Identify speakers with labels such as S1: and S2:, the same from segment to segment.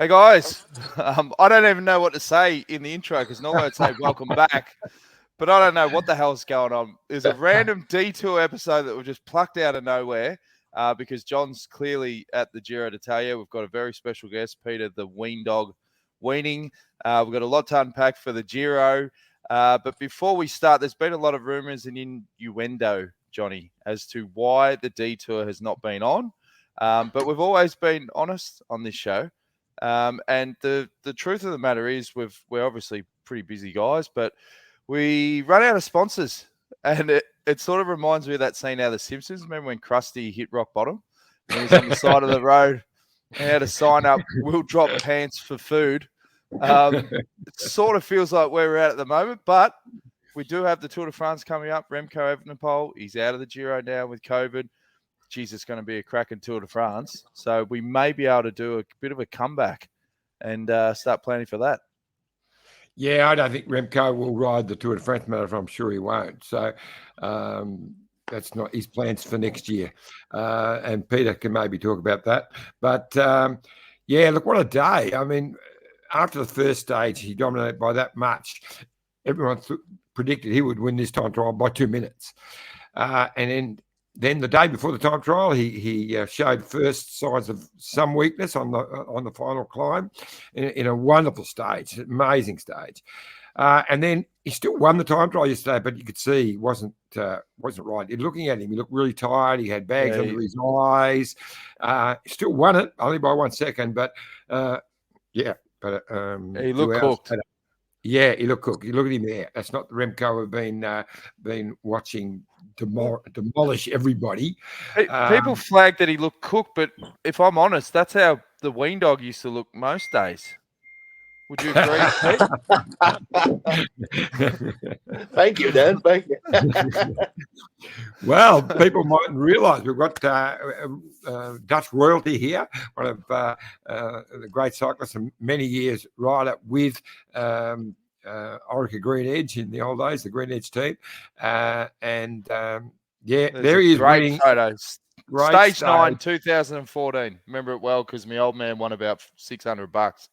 S1: Hey guys, I don't even know what to say in the intro because normally I'd say welcome back, but I don't know what the hell's going on. There's a random detour episode that we just plucked out of nowhere because John's clearly at the Giro d'Italia. We've got a very special guest, Pieter, the Ween dog, Weening. We've got a lot to unpack for the Giro, but before we start, there's been a lot of rumours and innuendo, Johnny, as to why the detour has not been on, but we've always been honest on this show. And the truth of the matter is we're obviously pretty busy guys, but we run out of sponsors. And it sort of reminds me of that scene out of The Simpsons. Remember when Krusty hit rock bottom? And he was on the side of the road and he had a sign up, "We'll drop pants for food." It sort of feels like where we're at the moment, but we do have the Tour de France coming up. Remco Evenepoel, he's out of the Giro now with COVID. Geez, it's going to be a cracking Tour de France. So we may be able to do a bit of a comeback and start planning for that.
S2: Yeah, I don't think Remco will ride the Tour de France marathon. I'm sure he won't. So that's not his plans for next year. And Pieter can maybe talk about that. But, yeah, look, what a day. I mean, after the first stage, he dominated by that much. Everyone predicted he would win this time trial by 2 minutes. And then the day before the time trial, he showed first signs of some weakness on the final climb in a wonderful stage, amazing stage. And then he still won the time trial yesterday, but you could see he wasn't right. Looking at him, he looked really tired. He had bags under his eyes. He still won it, only by 1 second, but yeah. But
S1: he looked cooked.
S2: Yeah, he looked cooked. You look at him there. That's not the Remco we've been watching demolish everybody.
S1: People flag that he looked cooked, but if I'm honest, that's how the Ween dog used to look most days. Would you agree, Pete?
S3: Thank you, Dan. Thank you.
S2: Well, people mightn't realise we've got Dutch royalty here, one of the great cyclists and many years rider with Orica Green Edge in the old days, the Green Edge team. Yeah, there he is winning.
S1: Photos. Stage 9, 2014. Remember it well because my old man won about $600.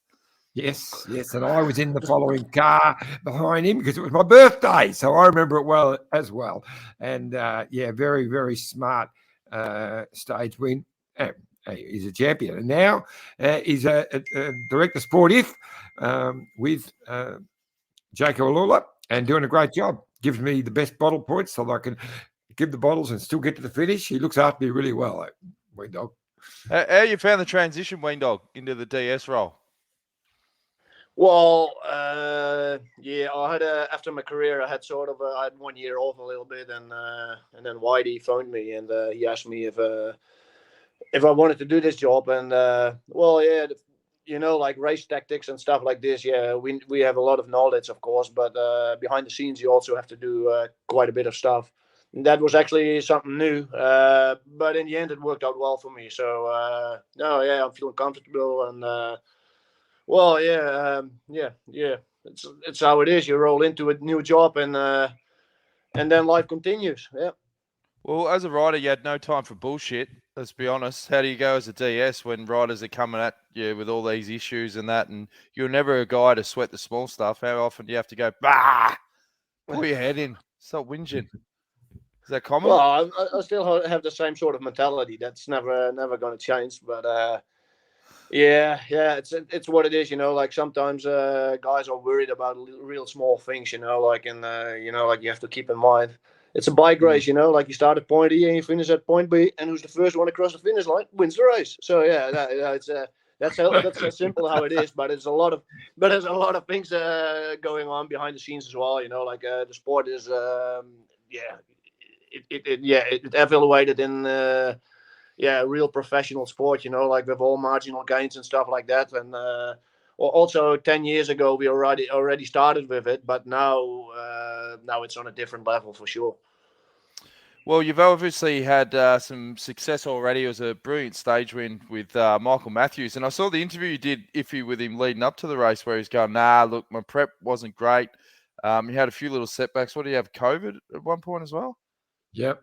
S2: Yes, and I was in the following car behind him because it was my birthday, so I remember it well as well. And yeah, very, very smart stage win. He's a champion, and now he's a director of sport with Jayco AlUla and doing a great job. Gives me the best bottle points so that I can give the bottles and still get to the finish. He looks after me really well, Ween dog.
S1: How you found the transition, Ween dog, into the DS role?
S3: Well, yeah, I had after my career, I had 1 year off a little bit, and then Whitey phoned me and he asked me if I wanted to do this job, and well, yeah, like race tactics and stuff like this. Yeah, we have a lot of knowledge, of course, but behind the scenes, you also have to do quite a bit of stuff. And that was actually something new, but in the end, it worked out well for me. So no, yeah, I'm feeling comfortable and. Well, yeah. It's how it is. You roll into a new job, and then life continues. Yeah.
S1: Well, as a rider, you had no time for bullshit. Let's be honest. How do you go as a DS when riders are coming at you with all these issues and that, and you're never a guy to sweat the small stuff? How often do you have to go, bah, pull your head in, stop whinging? Is that common?
S3: Well, I still have the same sort of mentality. That's never going to change, but. Yeah, it's what it is, like sometimes guys are worried about real small things, like like you have to keep in mind it's a bike race, like you start at point E and you finish at point B, and who's the first one across the finish line wins the race. So yeah, that's as simple how it is, but there's a lot of things going on behind the scenes as well, like the sport is it evaluated in real professional sport, like with all marginal gains and stuff like that. And also 10 years ago, we already started with it, but now it's on a different level for sure.
S1: Well, you've obviously had some success already. It was a brilliant stage win with Michael Matthews. And I saw the interview you did, Iffy, with him leading up to the race where he's going, look, my prep wasn't great. He had a few little setbacks. What, did he have COVID at one point as well?
S2: Yep.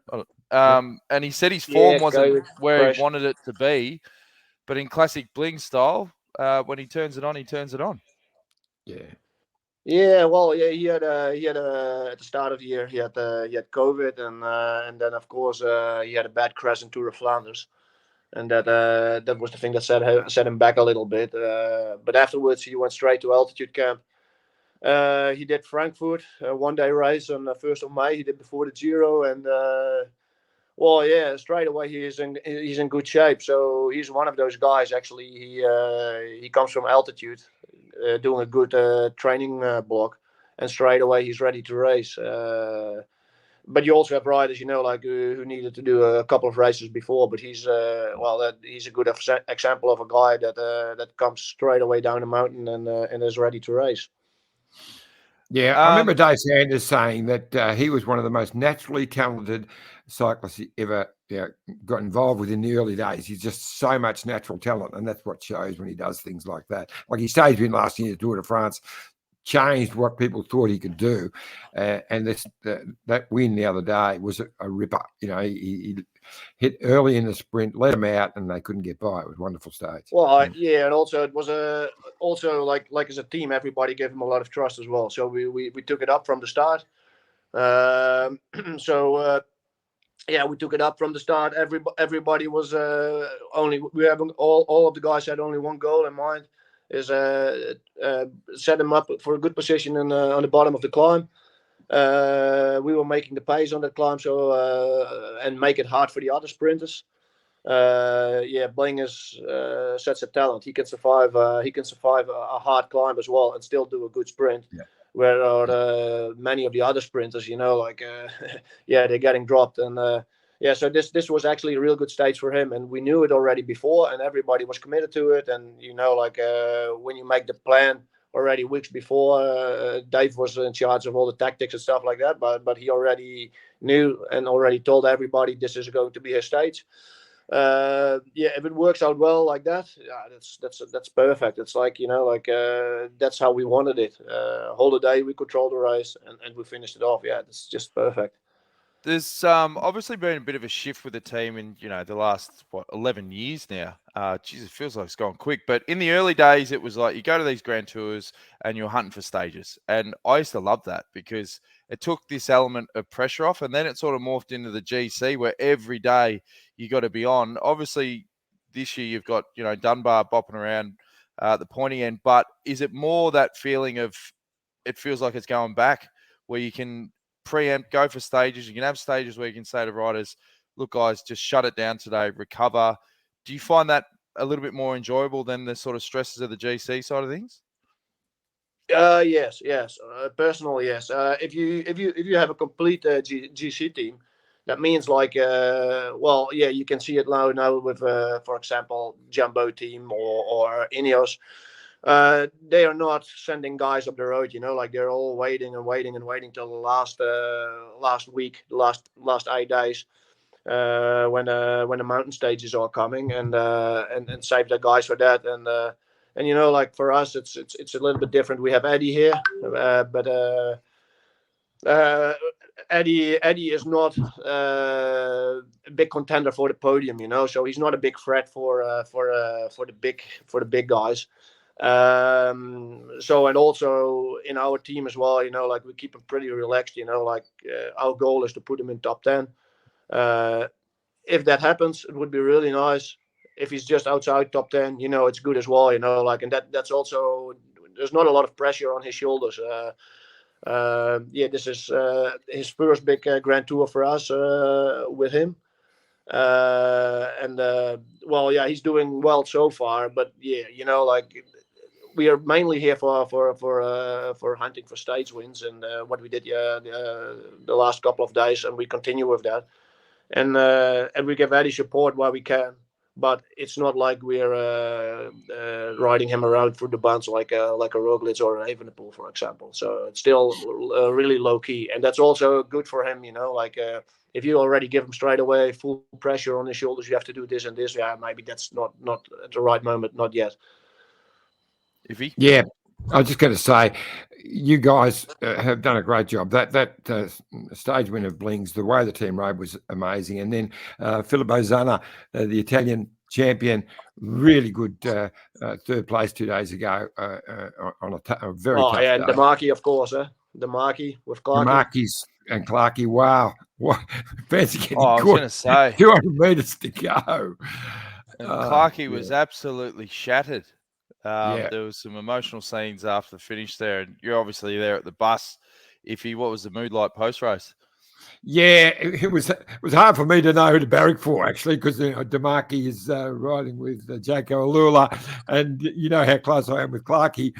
S1: And he said his form wasn't where he wanted it to be. But in classic Bling style, when he turns it on, he turns it on.
S2: Yeah.
S3: Yeah, well, yeah, he had at the start of the year he had COVID, and then of course he had a bad crash in Tour of Flanders, and that was the thing that set him back a little bit. But afterwards he went straight to altitude camp. He did Frankfurt, a 1-day race on the 1st of May. He did before the Giro, and well, yeah, straight away he's in good shape. So he's one of those guys. Actually, he comes from altitude, doing a good training block, and straight away he's ready to race. But you also have riders, like who needed to do a couple of races before. But he's he's a good example of a guy that comes straight away down the mountain and is ready to race.
S2: Yeah, I remember Dave Sanders saying that he was one of the most naturally talented cyclists he ever got involved with in the early days. He's just so much natural talent, and that's what shows when he does things like that. Like he staged in last year's Tour de France, changed what people thought he could do, and that win the other day was a ripper. He hit early in the sprint, let them out, and they couldn't get by. It was a wonderful stage.
S3: Well, yeah, and also it was also like as a team, everybody gave him a lot of trust as well. So we took it up from the start. Yeah, we took it up from the start. Everybody was we have all of the guys had only one goal in mind, is set them up for a good position on the bottom of the climb. We were making the pace on that climb, so and make it hard for the other sprinters. Bling is such a talent. He can survive a hard climb as well and still do a good sprint.
S2: Yeah.
S3: Where many of the other sprinters, they're getting dropped. And so this was actually a real good stage for him, and we knew it already before, and everybody was committed to it. And when you make the plan already weeks before, Dave was in charge of all the tactics and stuff like that, but he already knew and already told everybody this is going to be his stage. If it works out well like that, that's perfect. It's like that's how we wanted it. Whole the day we controlled the race and we finished it off. Yeah, it's just perfect.
S1: There's obviously been a bit of a shift with the team in the last 11 years now. It feels like it's gone quick. But in the early days, it was like you go to these Grand Tours and you're hunting for stages, and I used to love that because it took this element of pressure off, and then it sort of morphed into the GC where every day you got to be on. Obviously, this year you've got Dunbar bopping around at the pointy end, but is it more that feeling of it feels like it's going back where you can preempt, go for stages? You can have stages where you can say to riders, look guys, just shut it down today, recover. Do you find that a little bit more enjoyable than the sort of stresses of the GC side of things?
S3: Yes. Personally, yes. If you have a complete GC team, that means you can see it now with, for example, Jumbo team or Ineos. They are not sending guys up the road, they're all waiting till the last week, the last 8 days, when the mountain stages are coming, and save the guys for that. And for us, it's a little bit different. We have Eddie here, but Eddie is not a big contender for the podium, so he's not a big threat for the big guys. And also in our team as well, we keep him pretty relaxed. Our goal is to put him in top 10. If that happens, it would be really nice. If he's just outside top 10, it's good as well. And that's also, there's not a lot of pressure on his shoulders. This is his first big Grand Tour for us with him. He's doing well so far. But we are mainly here for hunting for stage wins, and what we did the last couple of days, and we continue with that. And we give Eddie support while we can. But it's not like we're riding him around through the bunch like a Roglic or an Evenepoel, for example. So it's still really low key, and that's also good for him. If you already give him straight away full pressure on his shoulders, you have to do this and this. Yeah, maybe that's not at the right moment, not yet.
S1: Iffy?
S2: Yeah, I was just going to say, you guys have done a great job. That stage win of Bling's, the way the team rode was amazing. And then Filippo Zanna, the Italian champion. Really good third place 2 days ago on a very tough day.
S3: And the Marquis, of course, the Marquis with Clarkey.
S2: The Marquis and Clarkey, wow. Fancy getting
S1: I was going to say
S2: 200 metres to go.
S1: And Clarkey was absolutely shattered.
S2: Yeah.
S1: There was some emotional scenes after the finish there, and you're obviously there at the bus. What was the mood like post-race?
S2: Yeah, it was hard for me to know who to barrack for, actually, because DeMarchi is riding with Jayco AlUla, and you know how close I am with Clarkey.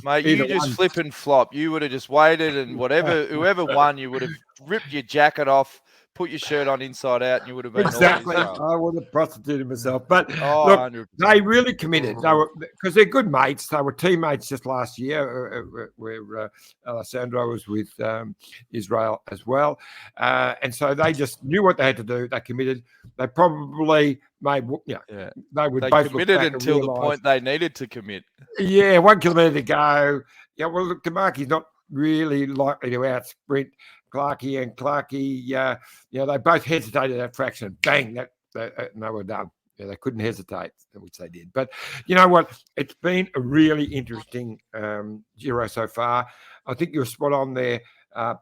S1: Mate, you just flip and flop. You would have just waited, and whoever won, you would have ripped your jacket off, put your shirt on inside out, and you would have been
S2: exactly. I would have prostituted myself, but look,
S1: 100%.
S2: They really committed. They were, because they're good mates. They were teammates just last year, where Alessandro was with Israel as well, and so they just knew what they had to do. They committed. They probably made, they would
S1: they
S2: both
S1: committed until the point they needed to commit.
S2: Yeah, 1 kilometre to go. Yeah, well, look, DeMarchi's not really likely to out sprint Clarkey, and Clarkey, they both hesitated that fraction. Bang, they were done. Yeah, they couldn't hesitate, which they did. But you know what? It's been a really interesting Giro so far. I think you're spot on there,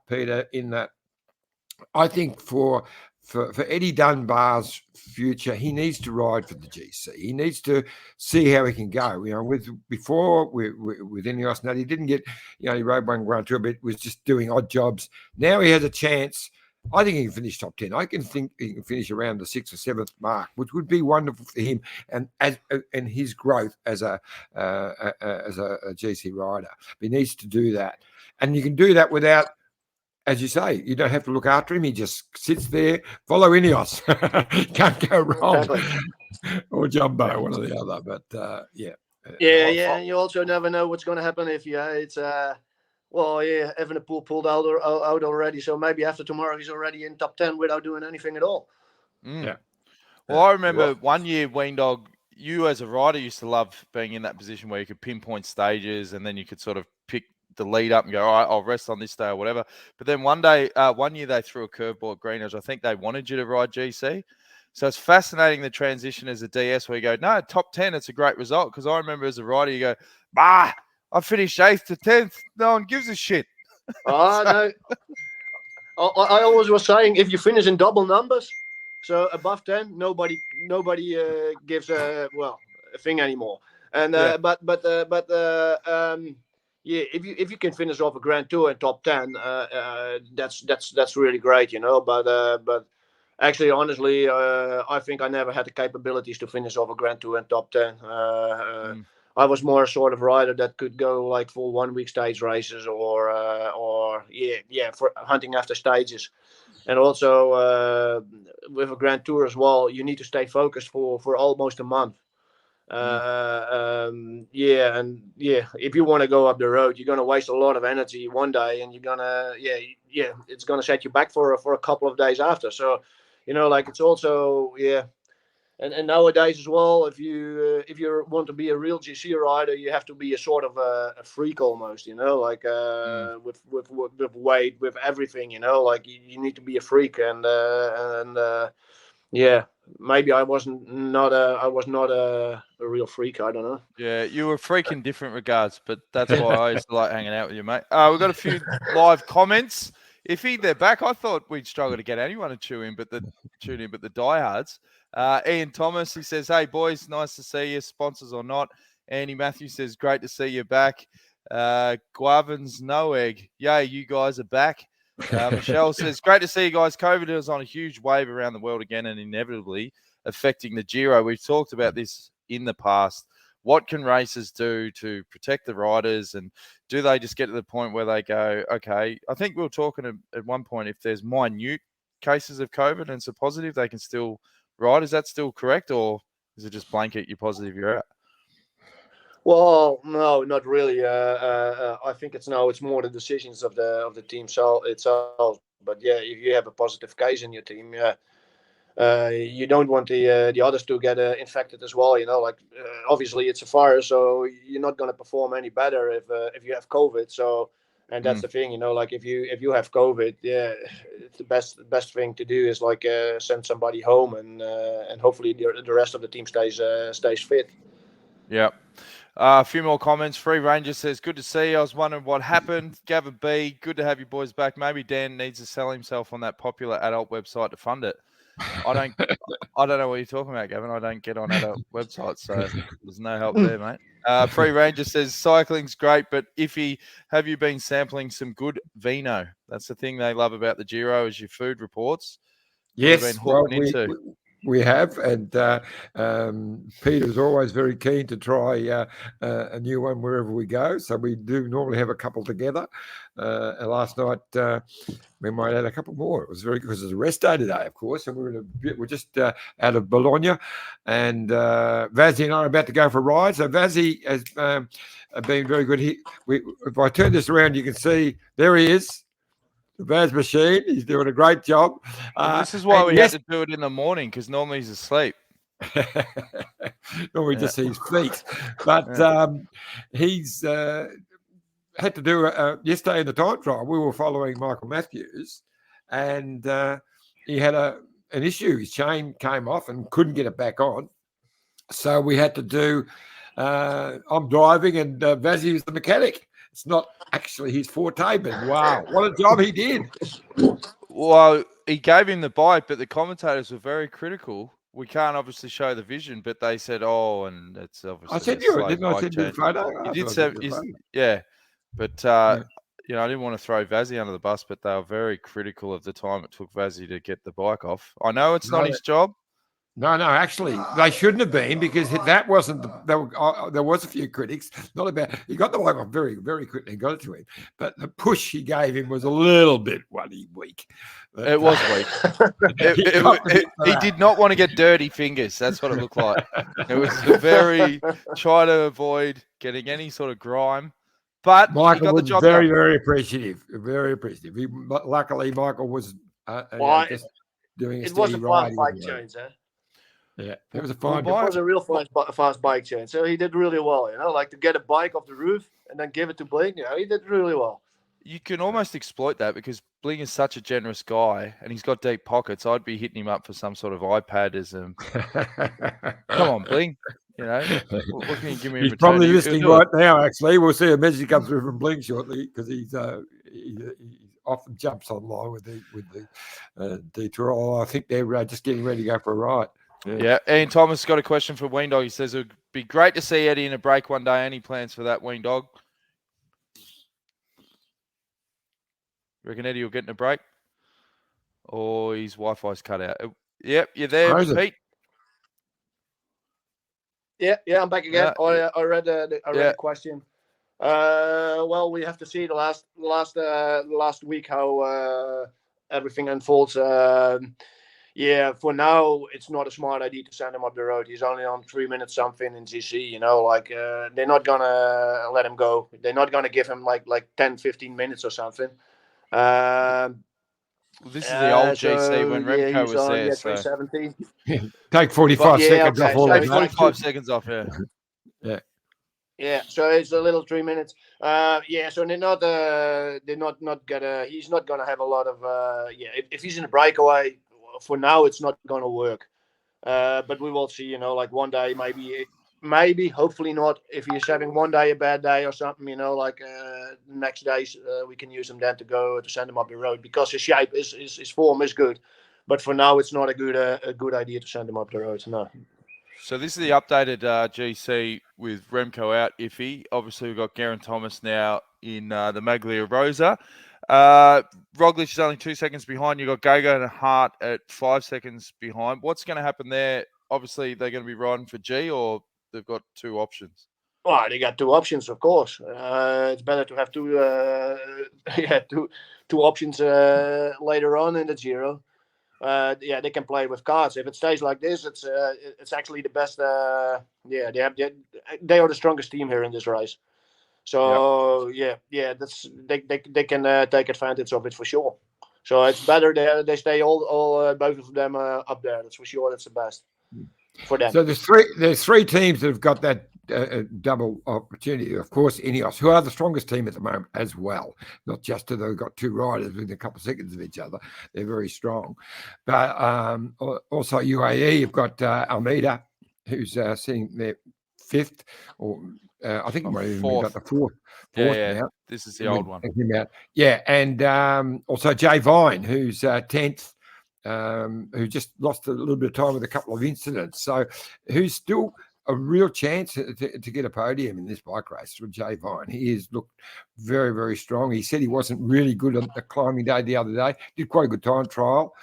S2: Peter, in that I think for Eddie Dunbar's future, he needs to ride for the GC. He needs to see how he can go. You know, with Ineos, now he didn't get, he rode one Grand Tour, but was just doing odd jobs. Now he has a chance. I think he can finish top 10. I can think he can finish around the 6th or 7th mark, which would be wonderful for him and his growth as a GC rider. He needs to do that, and you can do that without, as you say, you don't have to look after him. He just sits there, follow Ineos. Can't go wrong. Exactly. Or Jumbo, one or the other. But
S3: Yeah. You also never know what's going to happen if Evenepoel pulled out already. So maybe after tomorrow he's already in top 10 without doing anything at all.
S2: Yeah.
S1: Well, I remember one year, Weendog, you as a rider used to love being in that position where you could pinpoint stages and then you could sort of pick the lead up and go, all right, I'll rest on this day or whatever. But then one year they threw a curveball at Greenwich. I think they wanted you to ride GC. So it's fascinating, the transition as a DS where you go, no, top 10, it's a great result. Because I remember as a rider, you go, I finished 8th to 10th. No one gives a shit.
S3: No. I always was saying, if you finish in double numbers, so above 10, nobody gives a thing anymore. And if you can finish off a Grand Tour in top 10, that's really great, But actually, honestly, I think I never had the capabilities to finish off a Grand Tour in top 10. I was more a sort of rider that could go like full 1 week stage races or for hunting after stages. And also with a Grand Tour as well, you need to stay focused for almost a month. If you want to go up the road, you're going to waste a lot of energy one day, and you're going to it's going to set you back for a couple of days after. So it's also and nowadays as well, if you want to be a real GC rider, you have to be a sort of a freak almost, with weight, with everything, you need to be a freak, maybe I was not a real freak. I don't know.
S1: Yeah, you were a freak in different regards, but that's why I used to like hanging out with you, mate. We've got a few live comments. If they're back, I thought we'd struggle to get anyone to tune in, but the diehards. Ian Thomas, he says, "Hey boys, nice to see you, sponsors or not." Andy Matthews says, "Great to see you back." Guavins No Egg, yay, you guys are back. Michelle says, "Great to see you guys. COVID is on a huge wave around the world again and inevitably affecting the Giro. We've talked about this in the past. What can racers do to protect the riders, and do they just get to the point where they go, okay, I think we were talking at one point, if there's minute cases of COVID and it's a positive, they can still ride. Is that still correct, or is it just blanket, you're positive, you're out?"
S3: Well, no, not really. I think it's more the decisions of the team itself. But if you have a positive case in your team, you don't want the others to get infected as well. Obviously it's a virus, so you're not going to perform any better if you have COVID. So And that's the thing, like if you have COVID, it's the best thing to do is like send somebody home, and hopefully the rest of the team stays fit.
S1: Yeah. A few more comments. Free Ranger says, good to see you. I was wondering what happened. Gavin B, good to have you boys back. Maybe Dan needs to sell himself on that popular adult website to fund it. I don't know what you're talking about, Gavin. I don't get on adult websites, so there's no help there, mate. Free Ranger says, cycling's great, but iffy. Have you been sampling some good vino? That's the thing they love about the Giro is your food reports.
S2: Yes, we have, and Pieter's always very keen to try a new one wherever we go. So we do normally have a couple together. And last night we might add a couple more. It was very good because it's a rest day today, of course, and we're just out of Bologna, and Vazzy and I are about to go for a ride. So Vazzy has been very good. If I turn this around, you can see there he is. The Vaz machine. He's doing a great job.
S1: This is why we had to do it in the morning, because normally he's asleep.
S2: Normally just see his feet. But he's had to do yesterday in the time trial. We were following Michael Matthews, and he had an issue. His chain came off and couldn't get it back on. So we had to do, I'm driving and Vazzy is the mechanic. It's not actually his forte, but wow, what a job he did.
S1: Well, he gave him the bike, but the commentators were very critical. We can't obviously show the vision, but they said, and it's obviously.
S2: I said didn't I send you the photo?
S1: You did say, yeah. But, I didn't want to throw Vazzy under the bus, but they were very critical of the time it took Vazzy to get the bike off. I know it's not his job.
S2: No, actually, they shouldn't have been, because that wasn't there was a few critics. Not about he got the bike off very, very quickly, got it to him, but the push he gave him was a little bit weak. But,
S1: it was weak. He did not want to get dirty fingers. That's what it looked like. It was try to avoid getting any sort of grime. But
S2: Michael
S1: he got
S2: was
S1: the job
S2: very,
S1: done.
S2: very appreciative. Very appreciative. Luckily, Michael was just doing a steady ride.
S3: It was a fast bike change, eh?
S2: Yeah, it was a fine.
S3: It was a real fast bike change. So he did really well, like to get a bike off the roof and then give it to Bling. He did really well.
S1: You can almost exploit that because Bling is such a generous guy and he's got deep pockets. I'd be hitting him up for some sort of iPad as come on, Bling. What can you give me?
S2: He's probably listening right now. Actually, we'll see a message come through from Bling shortly because he often jumps online with the detour. I think they're just getting ready to go for a ride.
S1: Yeah. Ian Thomas got a question for Ween Dog. He says it would be great to see Eddie in a break one day. Any plans for that, Ween Dog? You reckon Eddie will get in a break? Or his Wi-Fi's cut out? Yep, you're there, Pete.
S3: Yeah, I'm back again. I read the question. Well, we have to see the last week how everything unfolds. For now, it's not a smart idea to send him up the road. He's only on 3 minutes something in GC, they're not going to let him go. They're not going to give him like 10, 15 minutes or something.
S1: This is the old GC when Remco was there.
S3: 370.
S2: Take 45 seconds off.
S1: Take 45 seconds off,
S2: yeah.
S3: Yeah, so it's a little 3 minutes. So they're not gonna. He's not gonna have a lot of. If he's in a breakaway, for now it's not gonna work. But we will see. One day maybe, hopefully not. If he's having one day a bad day or something, the next days we can use him then to send him up the road because his shape his form is good. But for now, it's not a good idea to send him up the road. No.
S1: So this is the updated GC with Remco out iffy. Obviously, we've got Geraint Thomas now in the Maglia Rosa. Roglic is only 2 seconds behind. You've got Gago and Hart at 5 seconds behind. What's going to happen there? Obviously, they're going to be riding for G, or they've got two options.
S3: Well, they got two options, of course. It's better to have two options later on in the Giro. They can play with cards. If it stays like this, it's actually the best. They are the strongest team here in this race. So that's they can take advantage of it for sure. So it's better they stay all both of them up there. That's for sure. That's the best for them.
S2: So there's three teams that have got that a double opportunity. Of course, Ineos, who are the strongest team at the moment as well, not just that they've got two riders within a couple of seconds of each other. They're very strong. But also UAE, you've got Almeida, who's sitting there fifth, or I think he might even be got the fourth now.
S1: This is the old one.
S2: Yeah, and also Jay Vine, who's 10th. Who just lost a little bit of time with a couple of incidents. So who's still a real chance to get a podium in this bike race for Jay Vine. He has looked very, very strong. He said he wasn't really good on the climbing day the other day. Did quite a good time trial.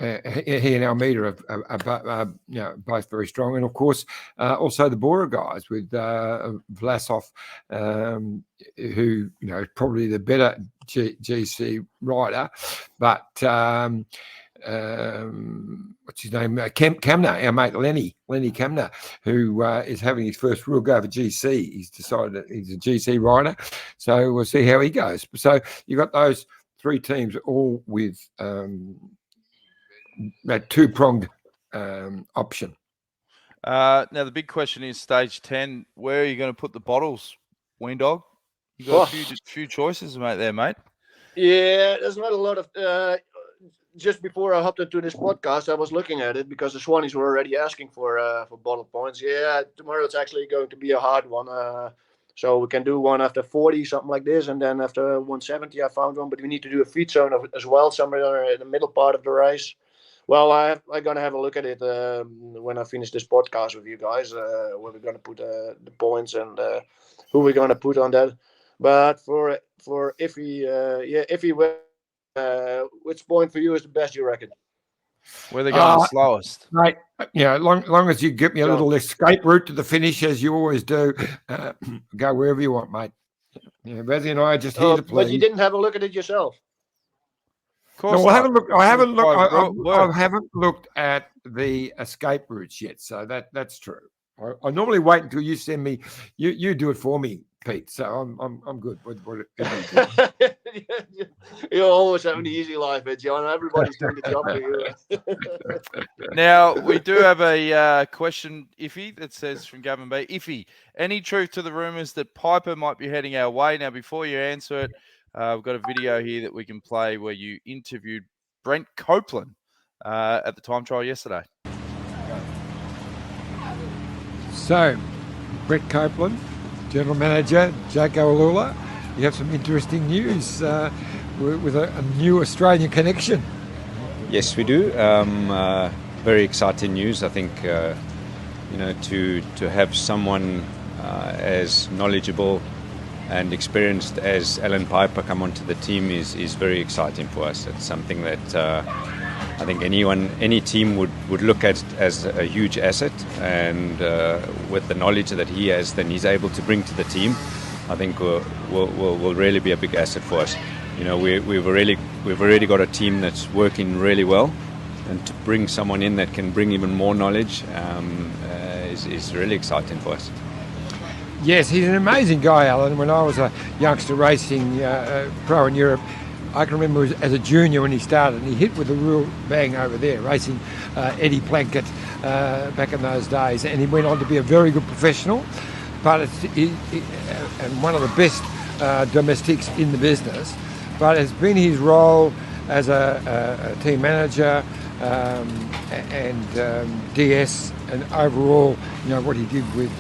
S2: He and Almeida are both very strong. And, of course, also the Bora guys with Vlasov, who, is probably the better GC rider. But what's his name? Kamner, our mate Lenny Kamner, who is having his first real go for GC. He's decided that he's a GC rider. So we'll see how he goes. So you've got those three teams all with that two-pronged option.
S1: Now, the big question is stage 10. Where are you going to put the bottles, Ween Dog? You got a few choices to make there, mate.
S3: Yeah, there's not a lot of... just before I hopped into this podcast, I was looking at it because the Swannies were already asking for bottle points. Yeah, tomorrow it's actually going to be a hard one. So we can do one after 40, something like this, and then after 170 I found one. But we need to do a feed zone as well, somewhere in the middle part of the race. Well, I'm going to have a look at it when I finish this podcast with you guys, where we're going to put the points and who we're going to put on that. But for Iffy, Iffy, which point for you is the best, you reckon?
S1: Where they going the slowest?
S2: Mate, long as you give me a little escape route to the finish, as you always do, go wherever you want, mate. Yeah, Razzie and I are just here to play.
S3: But you didn't have a look at it yourself.
S2: No, I haven't looked. I haven't looked at the escape routes yet, so that's true. I normally wait until you send me. You do it for me, Pete. So I'm good with whatever you do.
S3: You're always having the easy life, John. Everybody's doing the job for you.
S1: Now we do have a question, Iffy, that says from Gavin Bay. Iffy, any truth to the rumours that Piper might be heading our way? Now, before you answer it, we've got a video here that we can play where you interviewed Brent Copeland at the time trial yesterday.
S2: So, Brett Copeland, General Manager, Jayco AlUla, you have some interesting news with a new Australian connection.
S4: Yes, we do. Very exciting news. I think, to have someone as knowledgeable and experienced as Alan Piper come onto the team is very exciting for us. It's something that I think any team would look at as a huge asset, and with the knowledge that he has, then he's able to bring to the team, I think will really be a big asset for us. We've already got a team that's working really well, and to bring someone in that can bring even more knowledge is really exciting for us.
S2: Yes, he's an amazing guy, Alan. When I was a youngster racing pro in Europe, I can remember as a junior when he started, and he hit with a real bang over there, racing Eddie Plankett back in those days. And he went on to be a very good professional, but and one of the best domestics in the business. But it's been his role as a team manager and DS, and overall, what he did with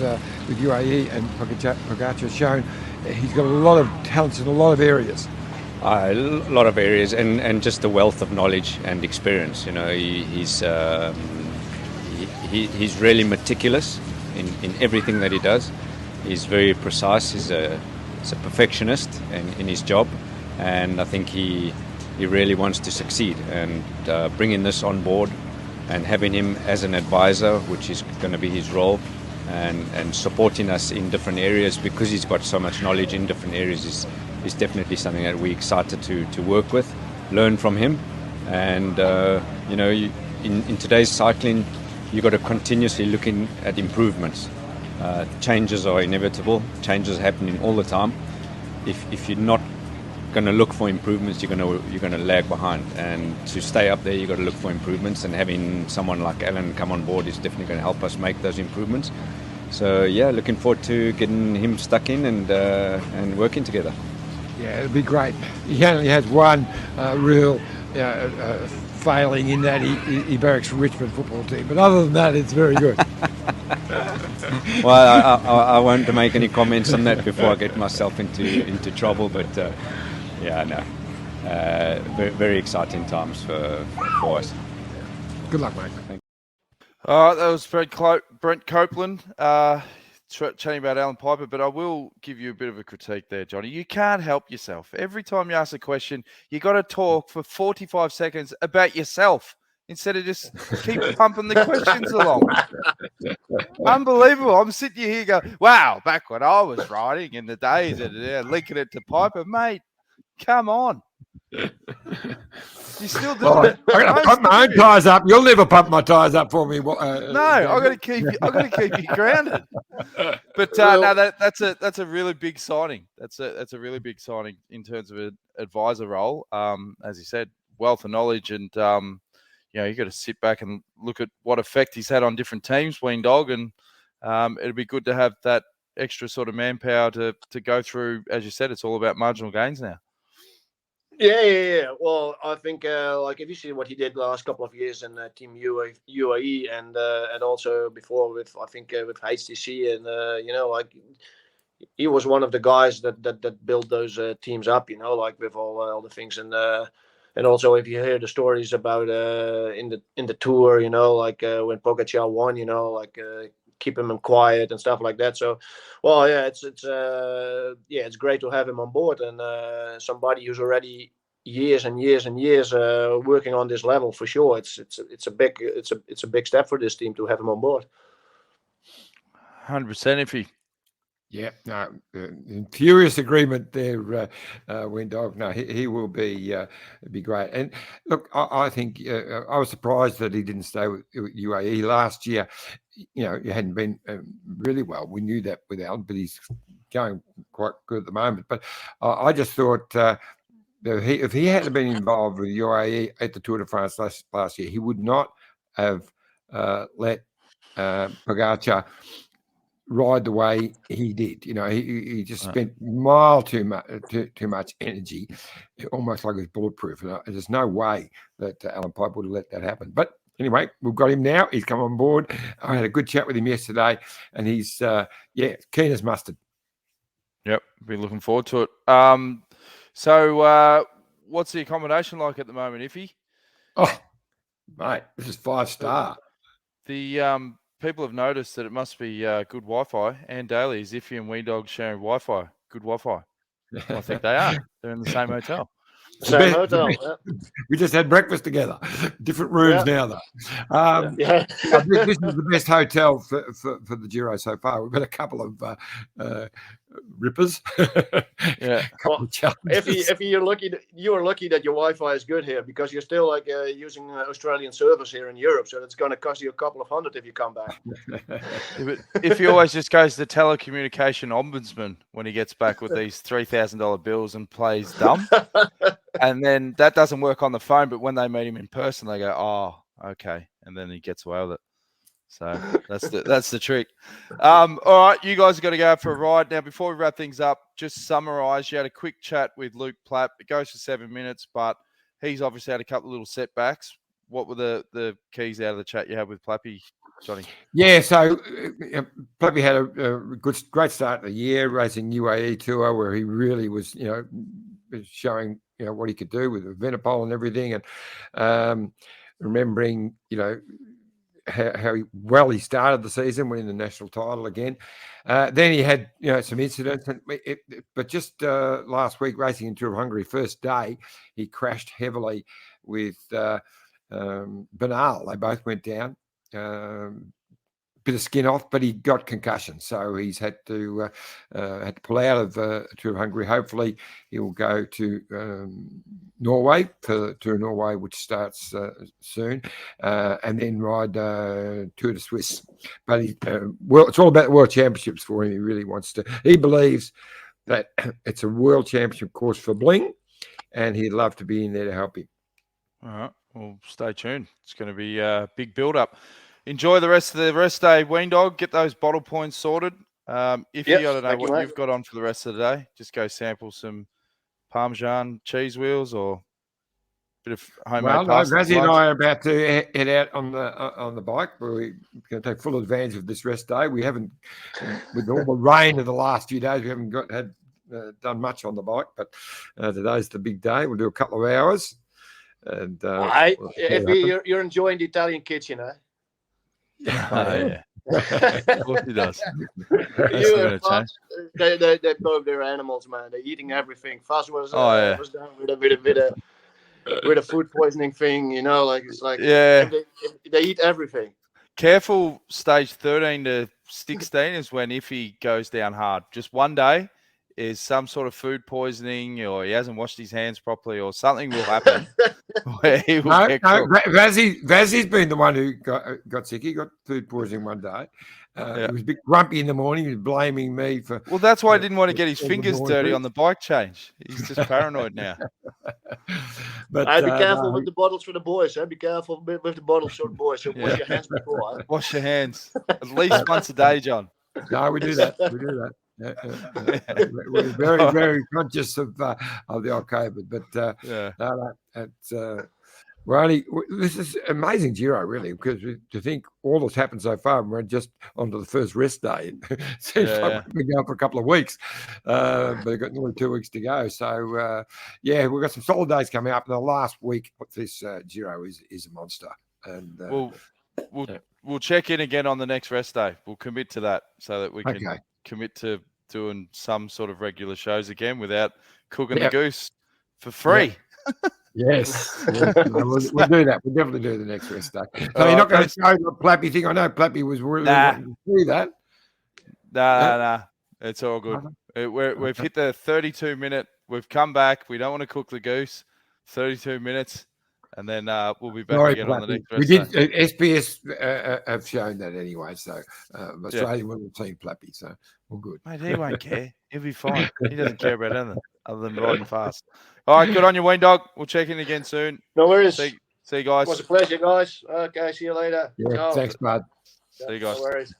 S2: UAE and Pogacar has shown he's got a lot of talents in a lot of areas.
S4: A lot of areas, and just the wealth of knowledge and experience. He's really meticulous in everything that he does. He's very precise. He's a perfectionist in his job, and I think he really wants to succeed. And bringing this on board and having him as an advisor, which is going to be his role, and supporting us in different areas because he's got so much knowledge in different areas is definitely something that we're excited to work with, learn from him. And in today's cycling, you've got to continuously looking at improvements. Changes are inevitable. Changes are happening all the time. If you're not going to look for improvements, you're going to lag behind. And to stay up there, you've got to look for improvements. And having someone like Alan come on board is definitely going to help us make those improvements. So yeah, looking forward to getting him stuck in and working together.
S2: Yeah, it'll be great. He only has one real failing in that he barracks for Richmond football team, but other than that, it's very good.
S4: Well, I won't make any comments on that before I get myself into trouble. But yeah, no, very, very exciting times for us.
S2: Good luck, mate.
S4: Thank you.
S1: All right, that was Brent Copeland chatting about Alan Piper, but I will give you a bit of a critique there, Johnny. You can't help yourself. Every time you ask a question, you got to talk for 45 seconds about yourself instead of just keep pumping the questions along. Unbelievable. I'm sitting here going, wow, back when I was riding in the days and linking it to Piper, mate, come on. You still do it.
S2: I'm going to pump my own tyres up. You'll never pump my tyres up for me.
S1: No, I got to keep you grounded. But no, that's a really big signing. That's a really big signing in terms of an advisor role. As you said, wealth of knowledge, and you got to sit back and look at what effect he's had on different teams, Ween Dog, and it'd be good to have that extra sort of manpower to go through. As you said, it's all about marginal gains now.
S3: Yeah. Well, I think like if you see what he did the last couple of years in Team UAE and also before with with HTC and like he was one of the guys that built those teams up. Like with all the things and also if you hear the stories about in the tour, like when Pogacar won, like keeping him quiet and stuff like that. So, well, yeah, it's great to have him on board and somebody who's already years and years and years working on this level for sure. It's a big step for this team to have him on board.
S1: 100% if he.
S2: Yeah, no, in furious agreement there, Wendog. No, he will be great. And look, I think I was surprised that he didn't stay with UAE last year. He hadn't been really well. We knew that with Alan, but he's going quite good at the moment. But I just thought if he hadn't been involved with UAE at the Tour de France last year, he would not have let Pogacar ride the way he did. He just spent mile too much energy, almost like it was bulletproof. And there's no way that Alan Piper would have let that happen. But anyway, we've got him now. He's come on board. I had a good chat with him yesterday, and he's keen as mustard. Yep,
S1: be looking forward to it. So what's the accommodation like at the moment, Iffy?
S2: Oh, mate, this is 5-star.
S1: The people have noticed that it must be good Wi-Fi. And Daly, is Iffy and Wee Dog sharing Wi-Fi? Good Wi-Fi. I think they are. They're in the same hotel.
S3: Same hotel. Yeah.
S2: We just had breakfast together. Different rooms now, though. This is the best hotel for the Giro so far. We've got a couple of rippers.
S3: If you're lucky, you are lucky that your Wi-Fi is good here because you're still like using Australian service here in Europe, so it's going to cost you a couple of hundred if you come back.
S1: If he always just goes to the telecommunication ombudsman when he gets back with these $3,000 bills and plays dumb, and then that doesn't work on the phone, but when they meet him in person, they go, "Oh, okay," and then he gets away with it. So that's the trick. All right, you guys have got to go for a ride. Now, before we wrap things up, just summarise. You had a quick chat with Luke Plapp. It goes for 7 minutes, but he's obviously had a couple of little setbacks. What were the keys out of the chat you had with Plappy, Johnny?
S2: Yeah, so Plappy had a great start of the year, racing UAE Tour, where he really was, showing, what he could do with the Venipol and everything. And remembering, how well he started the season, winning the national title again. Then he had, some incidents. But just last week, racing in Tour of Hungary, first day, he crashed heavily with Bernal. They both went down. Bit of skin off, but he got concussion, so he's had to pull out of Tour of Hungary. Hopefully, he will go to Norway for Tour of Norway, which starts soon, and then ride Tour de Suisse. But it's all about the World Championships for him. He really wants to. He believes that it's a World Championship course for bling, and he'd love to be in there to help him.
S1: All right. Well, stay tuned. It's going to be a big build-up. Enjoy the rest of the rest day, Ween Dog. Get those bottle points sorted. I don't know what you've got on for the rest of the day. Just go sample some Parmesan cheese wheels or bit of homemade pasta.
S2: Razzie and I are about to head out on the bike. We're going to take full advantage of this rest day. We haven't, with all the rain of the last few days, we haven't done much on the bike. But today's the big day. We'll do a couple of hours. And
S3: you're enjoying the Italian kitchen, eh?
S1: Yeah. Of course he does.
S3: They both their animals, man. They're eating everything. Faz was down with a food poisoning thing, like it's like they eat everything.
S1: Careful, stage 13 to 16 is when if he goes down hard. Just one day is some sort of food poisoning, or he hasn't washed his hands properly, or something will happen. Where he will
S2: Vazzy's been the one who got sick. He got food poisoning one day. He was a bit grumpy in the morning. He was blaming me for.
S1: Well, that's why he didn't want to get his fingers dirty on the bike change. He's just paranoid now.
S3: But be careful with the bottles for the boys. Be careful with the bottles for the boys. So wash your hands before.
S1: Wash your hands at least once a day, John.
S2: No, we do that. We're very, very conscious of the old COVID, but this is amazing Giro, really, because to think all that's happened so far, and we're just onto the first rest day. It seems like we've been going for a couple of weeks, but we've got nearly 2 weeks to go. So, we've got some solid days coming up, and the last week of this Giro is a monster. And
S1: we'll check in again on the next rest day. We'll commit to that so that we can commit to doing some sort of regular shows again without cooking the goose for free.
S2: Yes. We'll do that. We'll definitely do the next rest day. So you're not going to show the Plappy thing? I know Plappy was really wanting to see that.
S1: Nah. It's all good. We've hit the 32-minute. We've come back. We don't want to cook the goose. 32 minutes. And then we'll be back again on the next rest day.
S2: SBS have shown that anyway. So Australia will have seen Plappy. So we're good.
S1: Mate, he won't care. He'll be fine. He doesn't care about anything other than riding fast. All right, good on you, Ween Dog. We'll check in again soon.
S3: No worries.
S1: See you guys.
S3: It was a pleasure, guys. Okay, see you later.
S2: Yeah, thanks, bud.
S1: See you guys.
S3: No worries.